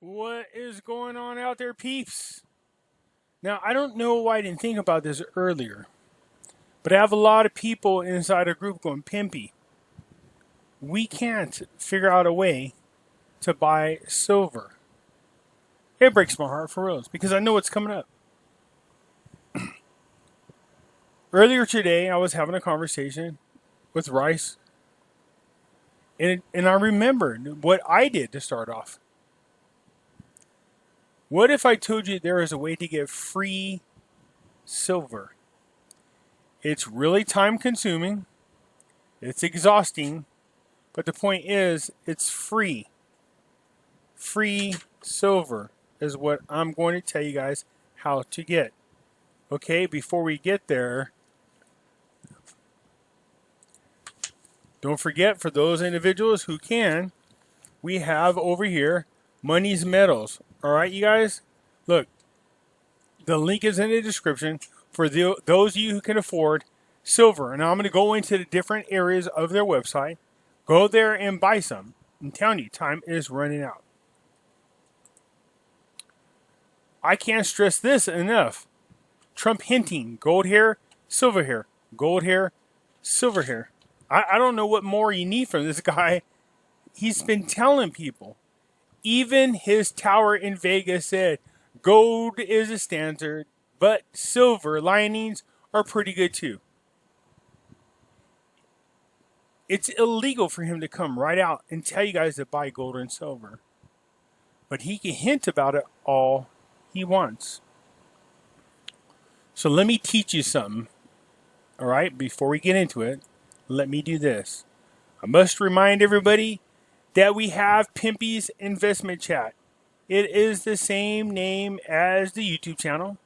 What is going on out there, peeps? Now, I don't know why I didn't think about this earlier, but I have a lot of people inside a group going, Pimpy, we can't figure out a way to buy silver. It breaks my heart for reals because I know what's coming up. Earlier today, I was having a conversation with Rice, and I remembered what I did to start off. What if I told you there is a way to get free silver? It's really time consuming, it's exhausting, but the point is it's free. Free silver is what I'm going to tell you guys how to get. Okay, before we get there, don't forget, for those individuals who can, we have over here Money's Metals. All right, you guys? Look, the link is in the description for those of you who can afford silver. And I'm going to go into the different areas of their website. Go there and buy some. I'm telling you, time is running out. I can't stress this enough. Trump hinting, gold hair, silver hair. Gold hair, silver hair. I don't know what more you need from this guy. He's been telling people. Even his tower in Vegas said gold is a standard, but silver linings are pretty good too. It's illegal for him to come right out and tell you guys to buy gold and silver. But he can hint about it all he wants. So let me teach you something. All right, before we get into it, let me do this. I must remind everybody that we have Pimpy's Investment Chat. It is the same name as the YouTube channel.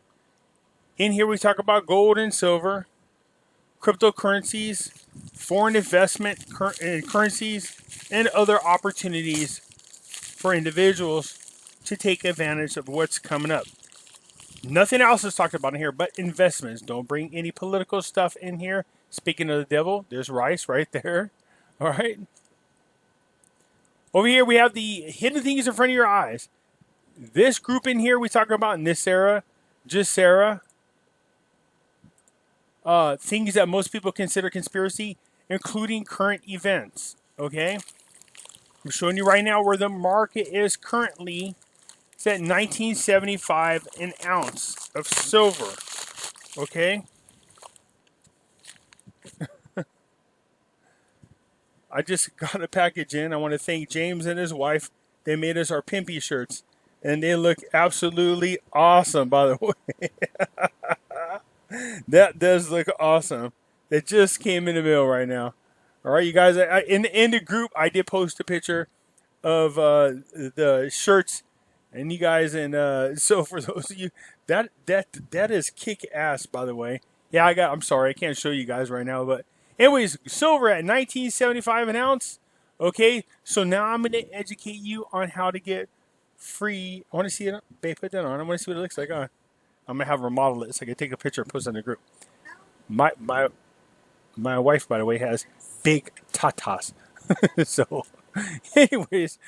In here we talk about gold and silver, cryptocurrencies, foreign investment currencies, and other opportunities for individuals to take advantage of what's coming up. Nothing else is talked about in here but investments. Don't bring any political stuff in here. Speaking of the devil, there's Rice right there. All right. Over here, we have the hidden things in front of your eyes. This group in here, we talk about NESARA, GESARA, things that most people consider conspiracy, including current events. Okay? I'm showing you right now where the market is currently. It's at $19.75 an ounce of silver. Okay? I just got a package in. I want to thank James and his wife. They made us our Pimpy shirts. And they look absolutely awesome, by the way. That does look awesome. It just came in the mail right now. All right, you guys. In the group, I did post a picture of the shirts. And you guys, so for those of you, that is kick ass, by the way. Yeah, I'm sorry, I can't show you guys right now, but anyways, silver at $19.75 an ounce. Okay, so now I'm going to educate you on how to get free. I want to see it. Babe, put that on. I want to see what it looks like. I'm going to have her model it so I can take a picture and post it in the group. My wife, by the way, has big tatas. So, anyways,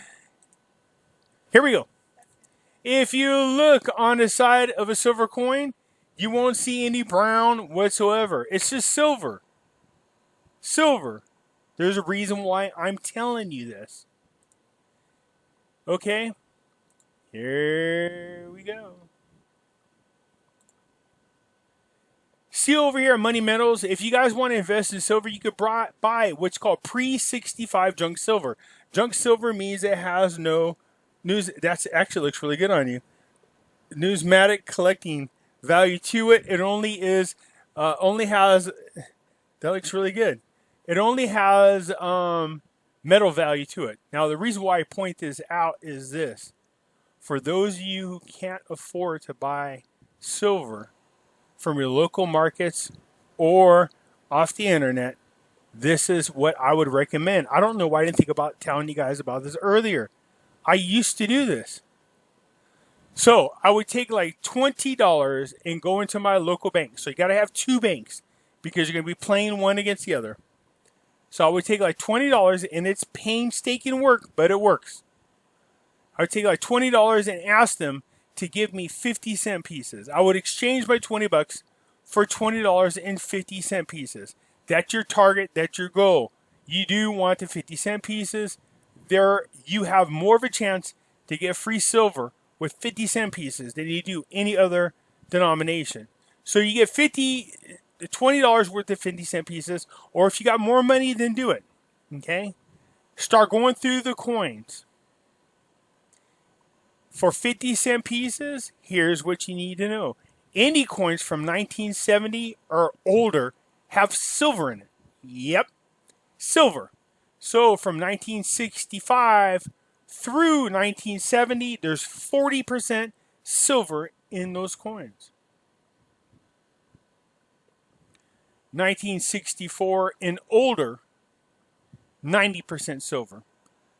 here we go. If you look on the side of a silver coin, you won't see any brown whatsoever. It's just silver. Silver. There's a reason why I'm telling you this. Okay? Here we go. See over here at Money Metals, if you guys want to invest in silver, you could buy what's called pre-65 junk silver. Junk silver means it has no that actually looks really good on you. Numismatic collecting value to it. It only has that looks really good. It only has metal value to it. Now the reason why I point this out is this: for those of you who can't afford to buy silver from your local markets or off the internet, this is what I would recommend. I don't know why I didn't think about telling you guys about this earlier. I used to do this. So I would take like $20 and go into my local bank. So you got to have two banks because you're going to be playing one against the other. So I would take like $20, and it's painstaking work, but it works. I would take like $20 and ask them to give me 50-cent pieces. I would exchange my $20 for $20 and 50-cent pieces. That's your target. That's your goal. You do want the 50-cent pieces. There, you have more of a chance to get free silver with 50-cent pieces than you do any other denomination. So you get $20 worth of 50-cent pieces, or if you got more money, then do it. Okay? Start going through the coins. For 50-cent pieces, here's what you need to know. Any coins from 1970 or older have silver in it. Yep, silver. So from 1965 through 1970, there's 40% silver in those coins. 1964 and older, 90% silver.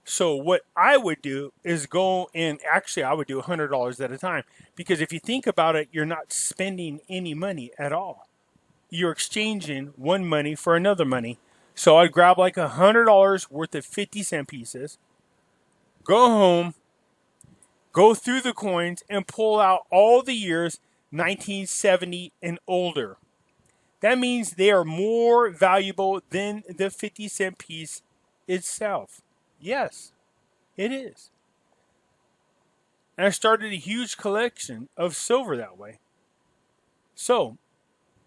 So what I would do is go and actually I would do $100 at a time, because if you think about it, you're not spending any money at all. You're exchanging one money for another money. So I'd grab like $100 worth of 50-cent pieces, go home, go through the coins and pull out all the years 1970 and older. That means they are more valuable than the 50-cent piece itself. Yes, it is. And I started a huge collection of silver that way. So,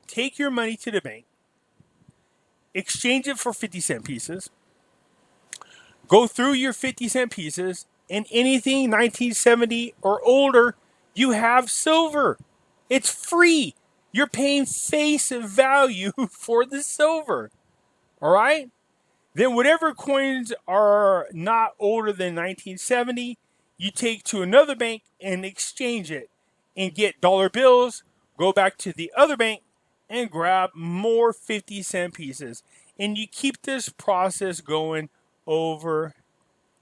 take your money to the bank, exchange it for 50-cent pieces, go through your 50-cent pieces, and anything 1970 or older, you have silver. It's free. You're paying face value for the silver. All right? Then whatever coins are not older than 1970, you take to another bank and exchange it and get dollar bills, go back to the other bank and grab more 50-cent pieces. And you keep this process going over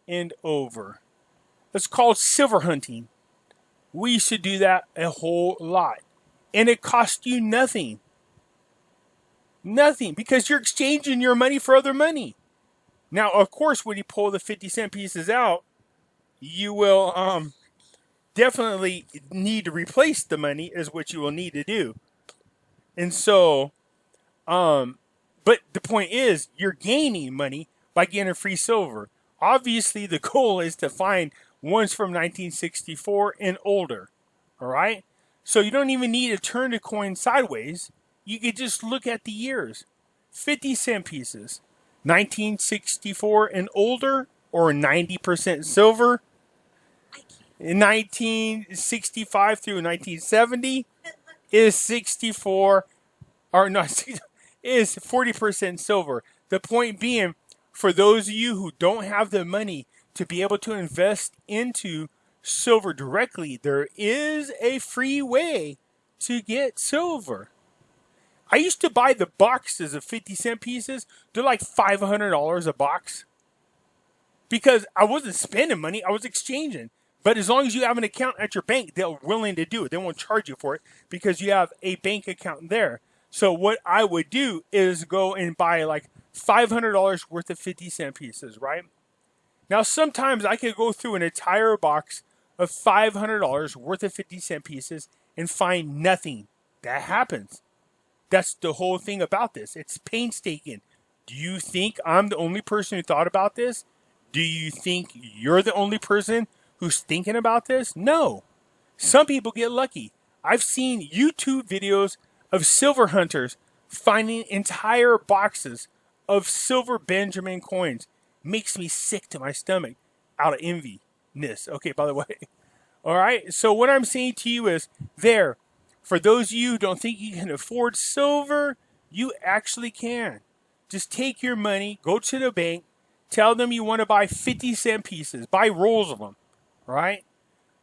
and over. It's called silver hunting. We should do that a whole lot. And it costs you nothing. Nothing, because you're exchanging your money for other money. Now, of course, when you pull the 50-cent pieces out, you will definitely need to replace the money, is what you will need to do. And so, but the point is, you're gaining money by getting free silver. Obviously, the goal is to find ones from 1964 and older. All right? So you don't even need to turn the coin sideways. You could just look at the years. 50-cent pieces. 1964 and older, or 90% silver. In 1965 through 1970 is 64, or no, is 40% silver. The point being, for those of you who don't have the money to be able to invest into silver directly, there is a free way to get silver. I used to buy the boxes of 50-cent pieces. They're like $500 a box. Because I wasn't spending money, I was exchanging. But as long as you have an account at your bank, they're willing to do it. They won't charge you for it because you have a bank account there. So what I would do is go and buy like $500 worth of 50-cent pieces, right? Now, sometimes I could go through an entire box of $500 worth of 50-cent pieces and find nothing. That happens. That's the whole thing about this. It's painstaking. Do you think I'm the only person who thought about this? Do you think you're the only person who's thinking about this? No. Some people get lucky. I've seen YouTube videos of silver hunters finding entire boxes of silver Benjamin coins. Makes me sick to my stomach out of enviness. Okay, by the way. All right. So what I'm saying to you is, there, for those of you who don't think you can afford silver, you actually can. Just take your money, go to the bank, tell them you want to buy 50-cent pieces, buy rolls of them, right?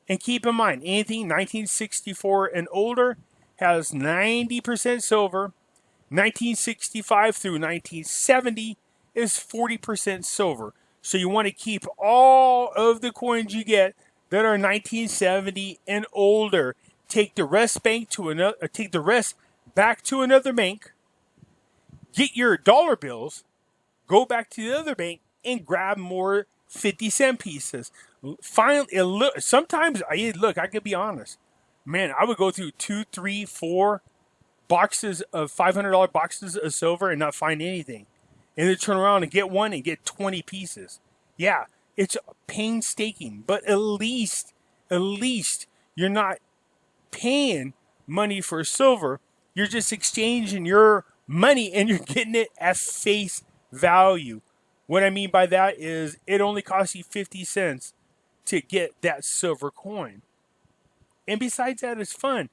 And keep in mind, anything 1964 and older has 90% silver. 1965 through 1970 is 40% silver. So you want to keep all of the coins you get that are 1970 and older. Take the rest back to another bank. Get your dollar bills, go back to the other bank and grab more 50-cent pieces. Finally, sometimes I could be honest. Man, I would go through 2, 3, 4 boxes of $500 boxes of silver and not find anything. And then turn around and get one and get 20 pieces. Yeah, it's painstaking, but at least you're not paying money for silver. You're just exchanging your money and you're getting it at face value. What I mean by that is it only costs you 50 cents to get that silver coin. And besides that, it's fun.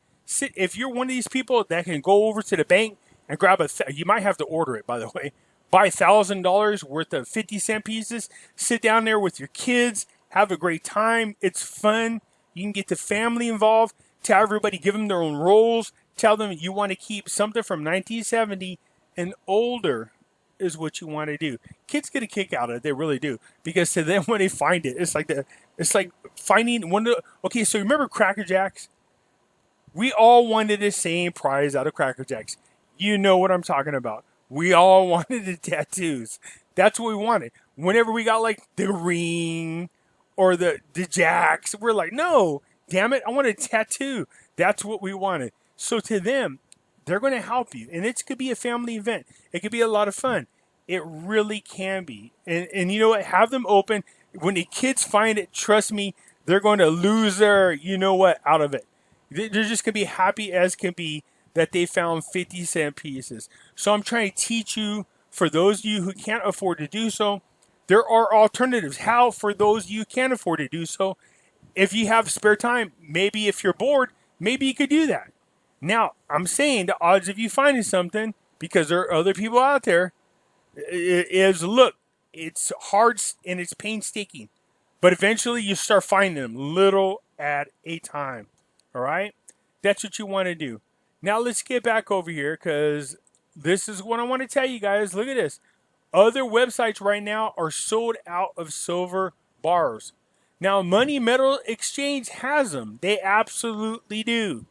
If you're one of these people that can go over to the bank and grab you might have to order it, by the way, buy $1,000 worth of 50-cent pieces, sit down there with your kids, have a great time. It's fun. You can get the family involved, tell everybody, give them their own roles, tell them you want to keep something from 1970 and older is what you want to do. Kids get a kick out of it. They really do. Because to them, when they find it, it's like finding one of the, okay, so remember Cracker Jacks? We all wanted the same prize out of Cracker Jacks. You know what I'm talking about. We all wanted the tattoos. That's what we wanted. Whenever we got like the ring or the jacks, we're like, no, damn it, I want a tattoo. That's what we wanted. So to them, they're going to help you. And it could be a family event. It could be a lot of fun. It really can be. And you know what? Have them open. When the kids find it, trust me, they're going to lose their, you know what, out of it. They're just going to be happy as can be that they found 50-cent pieces. So I'm trying to teach you, for those of you who can't afford to do so, there are alternatives. How, for those of you who can afford to do so, if you have spare time, maybe if you're bored, maybe you could do that. Now, I'm saying the odds of you finding something, because there are other people out there, is, look, it's hard and it's painstaking. But eventually you start finding them little at a time. All right? That's what you want to do. Now let's get back over here, because this is what I want to tell you guys. Look at this. Other websites right now are sold out of silver bars. Now, Money Metal Exchange has them. They absolutely do.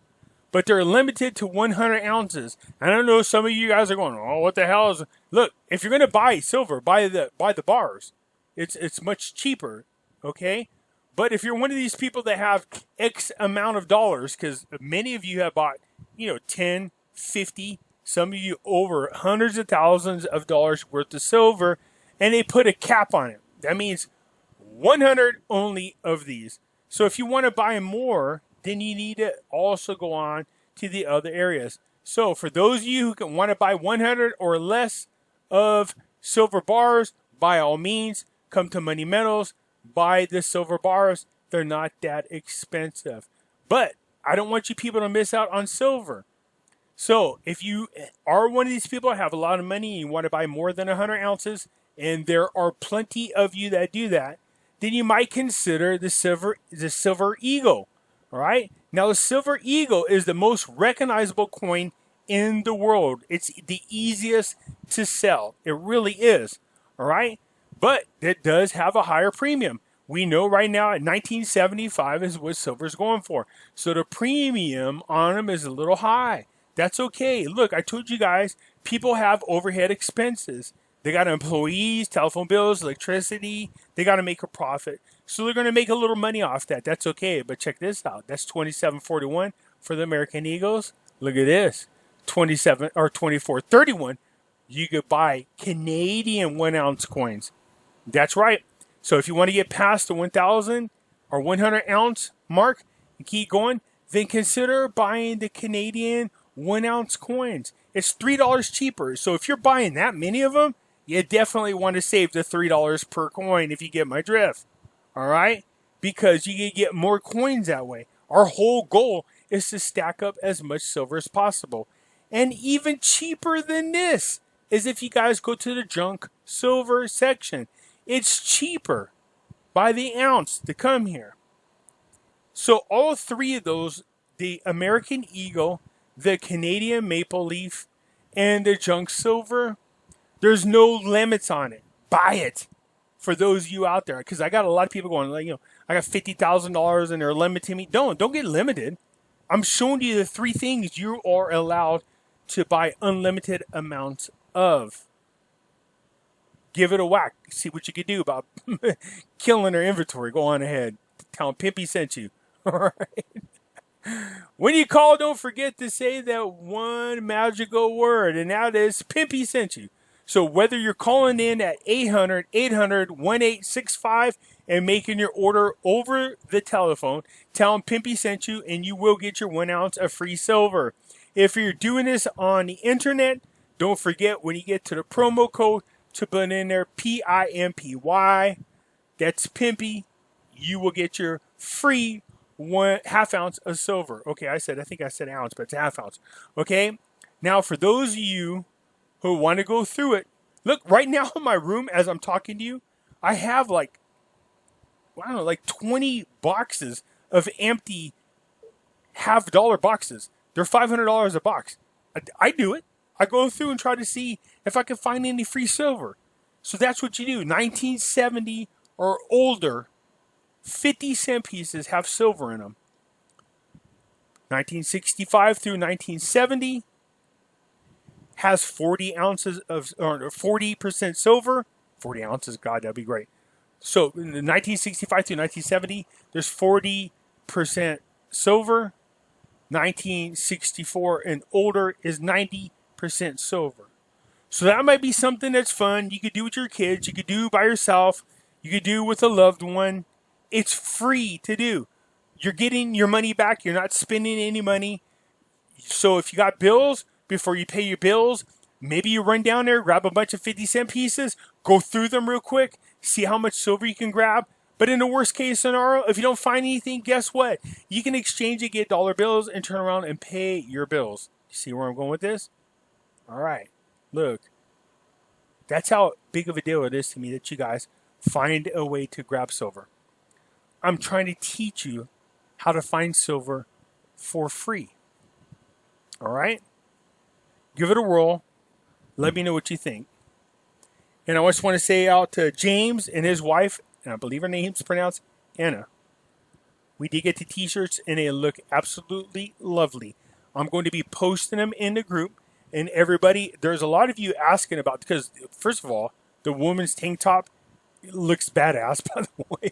But they're limited to 100 ounces. I don't know, some of you guys are going, oh, what the hell is... Look, if you're going to buy silver, buy the bars. It's much cheaper, okay? But if you're one of these people that have X amount of dollars, because many of you have bought, 10, 50, some of you over hundreds of thousands of dollars worth of silver, and they put a cap on it. That means 100 only of these. So if you want to buy more, then you need to also go on to the other areas. So for those of you who can want to buy 100 or less of silver bars, by all means, come to Money Metals, buy the silver bars. They're not that expensive. But I don't want you people to miss out on silver. So if you are one of these people who have a lot of money and you want to buy more than 100 ounces, and there are plenty of you that do that, then you might consider the silver eagle. All right. Now, the silver eagle is the most recognizable coin in the world. It's the easiest to sell. It really is. All right. But it does have a higher premium. We know right now at 1975 is what silver's going for. So the premium on them is a little high. That's okay. Look, I told you guys, people have overhead expenses. They got employees, telephone bills, electricity. They got to make a profit. So they're going to make a little money off that. That's okay. But check this out. That's $27.41 for the American Eagles. Look at this. 27 or $24.31. You could buy Canadian 1 ounce coins. That's right. So if you want to get past the 1,000 or 100 ounce mark and keep going, then consider buying the Canadian 1 ounce coins. It's $3 cheaper. So if you're buying that many of them, you definitely want to save the $3 per coin if you get my drift. All right? Because you can get more coins that way. Our whole goal is to stack up as much silver as possible. And even cheaper than this is if you guys go to the junk silver section. It's cheaper by the ounce to come here. So all three of those, the American Eagle, the Canadian Maple Leaf, and the junk silver, there's no limits on it. Buy it for those of you out there. Because I got a lot of people going, like, I got $50,000 and they're limiting me. Don't get limited. I'm showing you the three things you are allowed to buy unlimited amounts of. Give it a whack. See what you can do about killing their inventory. Go on ahead. Tell them Pimpy sent you. All right. When you call, don't forget to say that one magical word, and that is Pimpy sent you. So whether you're calling in at 800-800-1865 and making your order over the telephone, tell them Pimpy sent you, and you will get your 1 ounce of free silver. If you're doing this on the internet, don't forget when you get to the promo code to put in there PIMPY. That's Pimpy. You will get your free 1/2 ounce of silver. Okay, I think I said ounce, but it's 1/2 ounce. Okay, now for those of you who want to go through it, look right now in my room as I'm talking to you, I have like 20 boxes of empty $50 boxes. They're $500 a box. I do it. I go through and try to see if I can find any free silver. So that's what you do. 1970 or older 50-cent pieces have silver in them. 1965 through 1970 has 40 ounces of, or 40% silver. 40 ounces, God, that'd be great. So in 1965 through 1970, there's 40% silver. 1964 and older is 90% silver. So that might be something that's fun. You could do with your kids. You could do by yourself. You could do with a loved one. It's free to do. You're getting your money back. You're not spending any money. So if you got bills, before you pay your bills, maybe you run down there, grab a bunch of 50-cent pieces, go through them real quick, see how much silver you can grab. But in the worst case scenario, if you don't find anything, guess what? You can exchange it, get dollar bills, and turn around and pay your bills. You see where I'm going with this? All right. Look. That's how big of a deal it is to me that you guys find a way to grab silver. I'm trying to teach you how to find silver for free. All right? Give it a whirl. Let me know what you think. And I just want to say out to James and his wife, and I believe her name's pronounced Anna. We did get the t-shirts, and they look absolutely lovely. I'm going to be posting them in the group. And everybody, there's a lot of you asking about, because first of all, the woman's tank top looks badass, by the way.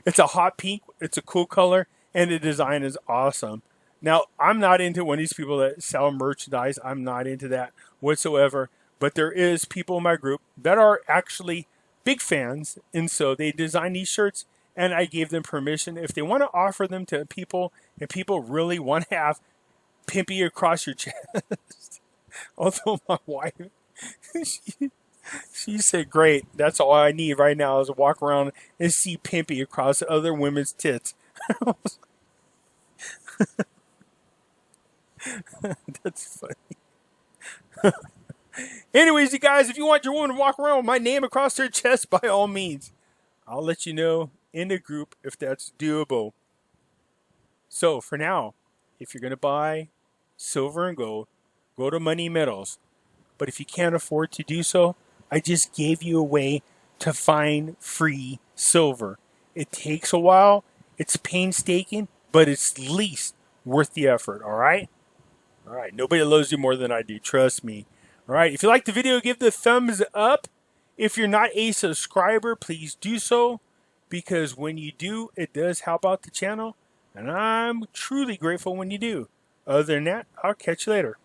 It's a hot pink. It's a cool color. And the design is awesome. Now, I'm not into one of these people that sell merchandise. I'm not into that whatsoever. But there is people in my group that are actually big fans. And so they design these shirts. And I gave them permission. If they want to offer them to people, and people really want to have Pimpy across your chest. Although my wife, she said, great, that's all I need right now is to walk around and see Pimpy across other women's tits. That's funny. Anyways, you guys, if you want your woman to walk around with my name across her chest, by all means, I'll let you know in the group if that's doable. So for now, if you're going to buy silver and gold, go to Money Metals. But if you can't afford to do so, I just gave you a way to find free silver. It takes a while. It's painstaking, but it's at least worth the effort. All right? All right. Nobody loves you more than I do. Trust me. All right. If you like the video, give the thumbs up. If you're not a subscriber, please do so. Because when you do, it does help out the channel. And I'm truly grateful when you do. Other than that, I'll catch you later.